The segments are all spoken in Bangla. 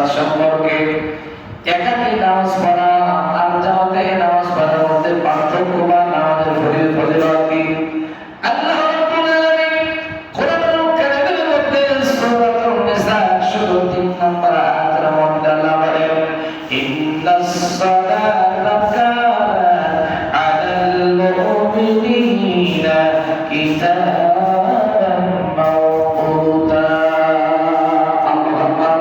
সালাত সম্পর্কে। একাকী নামাজ পড়া আর জামাতে নামাজ পড়ার মধ্যে পার্থক্য বা নামাজের ফজিলত কি? আল্লাহ রাব্বুল আলামিন কোরআনুল কারীমের মধ্যে সূরাতুন নিসা 103 নম্বর আয়াতের মধ্যে আল্লাহ বলেন, ইন্নাস সালাতা কানাত আলাল মুমিনিনা কিতাবান মাওকুতা। আল্লাহু আকবার।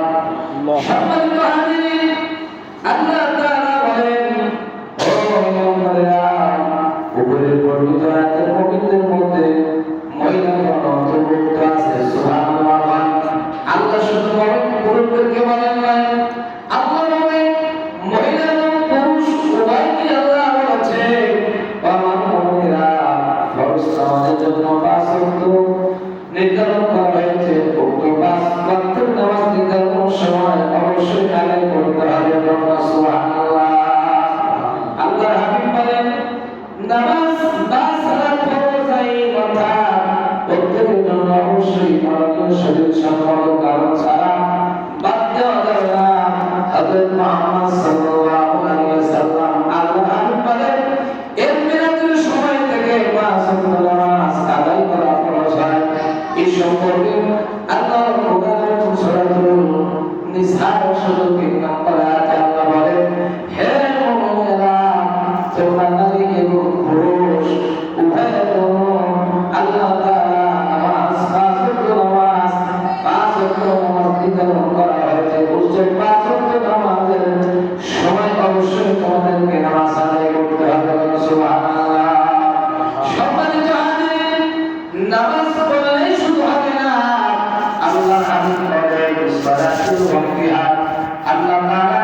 সম্মানিত হাজিরিন, আল্লাহ তাআলা বলেন, ও মুমিনেরা, উপরের বর্ণিত আয়াতের মুমিনদের মধ্যে মহিলাগণ অন্তর্ভুক্ত আছে। সুবহানাল্লাহ। আল্লাহ শুধু বলেন পুরুষদেরকে বলেন নাই, আল্লাহ বলেন মহিলা এবং পুরুষ উভয়কে আল্লাহ বলেছে, আমার মুমিনেরা, ফরজ নামাজের জন্য 5 ওয়াক্ত নির্ধারণ করা হয়েছে। উক্ত 5 ওয়াক্তের নামাজ নির্ধারণের সময় অবশ্যই আদায় করতে হবে। সুবহানাল্লাহ। আল্লাহর হাবিব বলেন, নামাজ বা সালাত ফরজ এই কথা প্রত্যেকের জন্য অবশ্যই মানবীয় শরীর সম্পন্ন কারণ ছাড়া বাদ দেওয়া যাবে না। হযরত মুহাম্মদ সাল্লাল্লাহু আলাইহি ওয়াসাল্লাম আল্লাহর হাবিব বলেন, এর মেরাজের সময় থেকে 5 ওয়াক্ত নামাজ আদায় করা ফরজ হয়। এই সম্পর্কে আল্লাহ কোরআনের সূরাতুল নিসা 103 নম্বর আয়াতে আল্লাহ বলেন, হে মুমিনেরা, তোমরা নারী এবং পুরুষ উভয়ের জন্য আল্লাহ তাআলা নামাজ 5 ওয়াক্ত নামাজ নির্ধারণ করা হয়েছে। বুঝছো, 5 ওয়াক্ত নামাজের সময় অবশ্যই তোমাদেরকে নামাজ আদায় করতে হবে। সুবহানাল্লাহ। সম্মানিত হাজিরিন, নামাজ পড়লেই শুধু হবে না, আল্লাহ হাবিব বলেন সালাতুল ওয়াক্তিহা, আল্লাহ তাআলা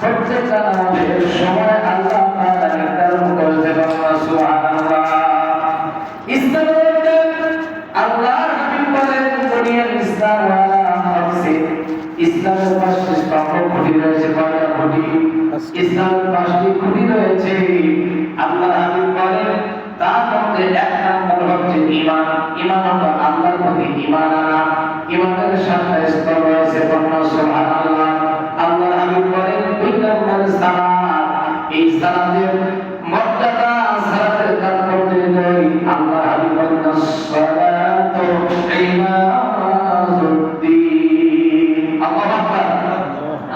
প্রত্যেকটা নামাজের সময় আল্লাহ তাআলা নির্ধারণ করেছেন। সুবহানাল্লাহ। ইসলামের মধ্যে আল্লাহর হাবিব বলেন, বুনিয়াল ইসলাম আলা খামসি, ইসলামের 5টি স্তম্ভ খুঁটি রয়েছে। কয়টা খুঁটি? ইসলামের 5টি খুঁটি রয়েছে। আল্লাহর হাবিব বলেন, তার মধ্যে 1 নম্বর হচ্ছে ঈমান। ঈমান হলো আল্লাহর প্রতি ঈমান আনা। ঈমানের 7টা স্তর রয়েছে। সুবহানাল্লাহ। আল্লাহর হাবিব বলেন, 2 নম্বর সালাত। এই সালাতের মর্যাদা, সালাতের তাৎপর্য নয়। আল্লাহর হাবিব বলেন, সালাতু ইমাদুদ্দিন। আল্লাহু আকবার।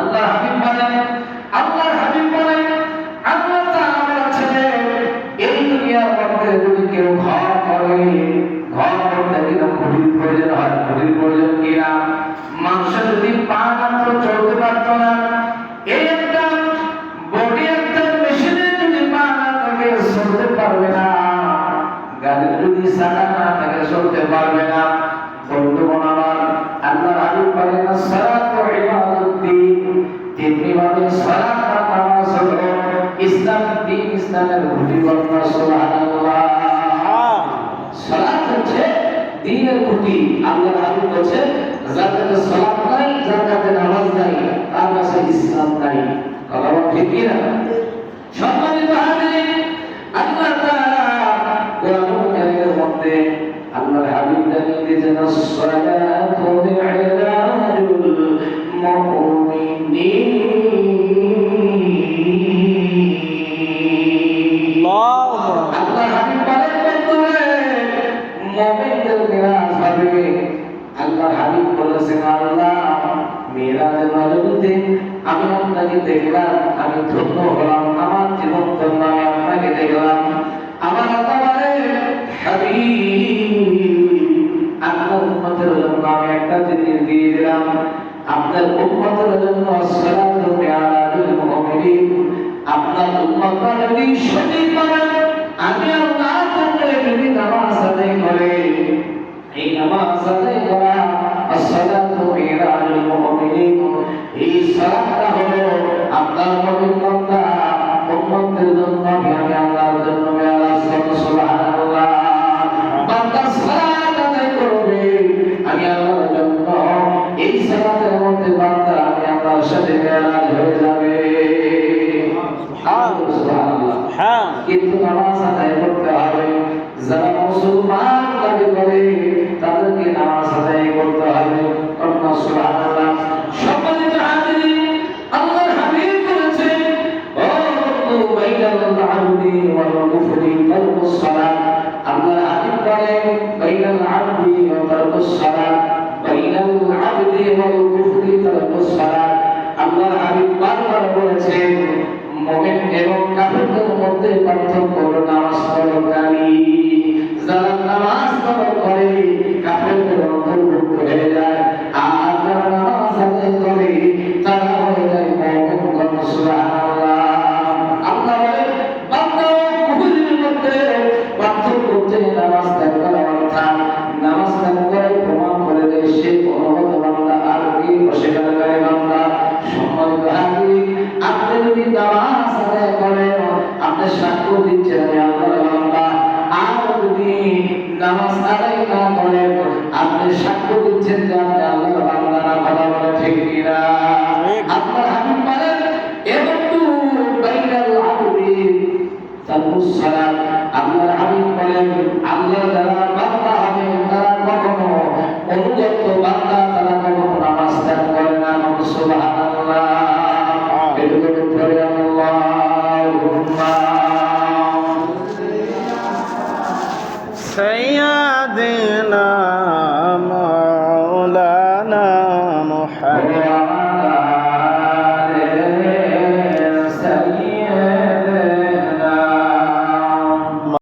আল্লাহর হাবিব বলেন, আল্লাহ তাআলা বলেছেন, এই দুনিয়ার মধ্যে যদি কেউ ঘর করে, ঘর করতে গেলে খুঁটির প্রয়োজন হয়। খুঁটির প্রয়োজন কিনা? মানুষ যদি পা মাত্র চলতে পারত না, এই একটা বডি, একটা মেশিনে যদি পা না থাকে চলতে পারবে না, গাড়ির যদি চাকা না থাকে চলতে পারবে না। বন্ধুগণ আমার, আল্লাহর হাবিব বলেন, সালাতু ইমাদুদ্দিন। তেমনি ভাবে সালাত বা নামাজ হলো ইসলাম, দ্বীন, ইসলামের খুঁটি। সুবহানাল্লাহ। সালাত হচ্ছে দ্বীনের খুঁটি। আল্লাহর হাবিব বলেছেন, যার কাছে সালাত নাই, যার কাছে নামাজ নাই, তার কাছে ইসলাম নাই। কথা বল ঠিক কি না? সম্মানিত হাজিরিন, আল্লাহ তাআলা কোরআনুল কারীমের মধ্যে আল্লাহর হাবিব জানিয়ে দিয়েছেন, সালাতু মি'রাজুল মুমিনিন। আল্লাহর হাবিব বলেন, বন্ধুরে, মুমিনদের মিরাজ হবে। আল্লাহর হাবিব বলেছেন, আল্লাহ মিরাজের রাজনীতে আমি আপনাকে দেখলাম, আমি ধন্য হলাম, আমার জীবন ধন্য, আমি আপনাকে দেখলাম। আমার হাবিব, আপনার উম্মতের জন্য আমি একটা জিনিস দিয়ে দিলাম। আপনার উম্মতের জন্য সালাতু মি'রাজুল মুমিনিন। আপনার উম্মতরা যদি সঠিকভাবে আমি আল্লাহর জন্য যদি নামাজ আদায় করে, এই নামাজ আদায় করা as-salatu mi'rajul mu'minin, এই সালাতটা হলো আপনার মুমিন বান্দা উম্মতের জন্য আমি আল্লাহর জন্য মেরাজ করব। সুবহানাল্লাহ। বান্দা সালাত আদায় করবে আমি আল্লাহর জন্য, এই সালাতের মধ্যে বান্দা আমি আল্লাহর সাথে মেরাজ হয়ে যাবে। সুবহানাল্লাহ। হ্যাঁ, কিন্তু নামাজ আদায় করতে হবে। যারা মুসলমান দাবি করে তাদেরকে নামাজ আদায় করতে হবে। সুবহানাল্লাহ। সম্মানিত হাজিরিন, কুফরি তারকুস সালাত আল্লাহর হাবিব বলেন বাইনাল আবদি ওয়া তারকুস সালাত বাইনাল আবদি ওয়াল কুফরি তারকুস সালাত আল্লাহর হাবিব বারবার বলেছেন মুমিন এবং কাফিরদের মধ্যে পার্থক্য হলো নামাজ পড়াকারী যারা নামাজ পড়ে কাফিরদের অন্তর্ভুক্ত হয়ে যায় আর যারা নামাজ আদায় করে তারা হয়ে যায় মুমিন সুবহানাল্লাহ আল্লাহ বলেন বান্দা ও কুফরির মধ্যে পার্থক্য হচ্ছে নামাজ ত্যাগ করা অর্থাৎ নামাজ ত্যাগ করে প্রমাণ করে দেয় সে অনুগত বান্দা আর কি অস্বীকার করে বান্দা সম্মানিত হাজির আপনি যদি নামাজ আদায় করেন আপনি সাক্ষ্য দিচ্ছেন আমি আল্লাহর বান্দা আর যদি নামাজ আদায় না করেন আপনি সাক্ষ্য দিচ্ছেন যে আপনি আল্লাহর বান্দা না কথা বলে ঠিক কিনা আপনার হাবিব বলেন এমনটু বাইনাল আবদি তারকুস সালাত আল্লাহর হাবিব বলেন আল্লাহ যারা বান্দা হবে তারা কখনো অনুগত বান্দা তারা কখনো নামাজ ত্যাগ করে না সুবহানাল্লাহ